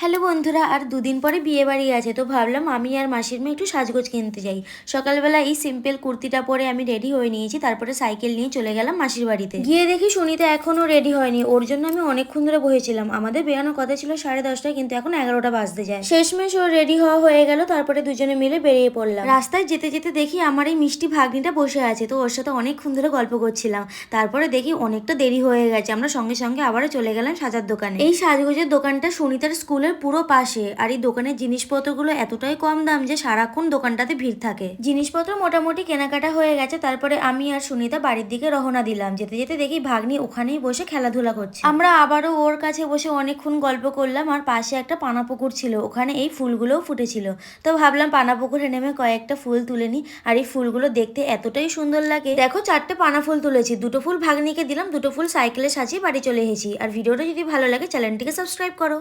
Hello বন্ধুরা, আর দুদিন পরে বিয়ে বাড়ি আছে, তো ভাবলাম আমি আর মাসির মেয়ে একটু সাজগোজ কিনতে যাই। সকালবেলা এই সিম্পল কুর্তিটা পরে আমি রেডি হয়ে নিয়েছি, তারপরে সাইকেল নিয়ে চলে গেলাম মাসির বাড়িতে। গিয়ে দেখি সুনিতা এখনো রেডি হয়নি, ওর জন্য আমি অনেকক্ষণ ধরে বসেছিলাম। আমাদের বেরানোর কথা ছিল 10:30টায়, কিন্তু এখন 11টা বাজতে যায়। শেষমেশ ওর রেডি হওয়া হয়ে গেল, তারপরে দুজনে মিলে বেরিয়ে পড়লাম। রাস্তায় যেতে যেতে দেখি আমার এই মিষ্টি ভাগ্নিটা বসে আছে, তো ওর সাথে অনেকক্ষণ ধরে গল্প করছিলাম। তারপরে দেখি অনেকটা দেরি হয়ে গেছে, আমরা সঙ্গে সঙ্গে আবারও চলে গেলাম সাজার দোকানে। এই সাজগোজের দোকানটা সুনিতার স্কুলের পুরো পাশে, আর এই দোকানের জিনিসপত্রগুলো এতটাই কম দাম যে সারাক্ষণ দোকানটাতে ভিড় থাকে। জিনিসপত্র মোটামুটি কেনাকাটা হয়ে গেছে, তারপরে আমি আর সুনিতা বাড়ির দিকে রওনা দিলাম। যেতে যেতে দেখি ভাগ্নি ওখানেই বসে খেলাধুলা করছে। আমরা আবারও ওর কাছে বসে অনেকক্ষণ গল্প করলাম, আর পাশে একটা পানা পুকুর ছিল, ওখানে এই ফুলগুলোও ফুটেছিল। তো ভাবলাম পানা পুকুরে নেমে কয়েকটা ফুল তুলে নিই। আর এই ফুলগুলো দেখতে এতটাই সুন্দর লাগে। দেখো, 4টে পানা ফুল তুলেছি, 2টো ফুল ভাগ্নিকে দিলাম, 2টো ফুল সাইকেলে সাজিয়ে বাড়ি চলে এসেছি। আর ভিডিওটা যদি ভালো লাগে চ্যানেলটিকে সাবস্ক্রাইব করো।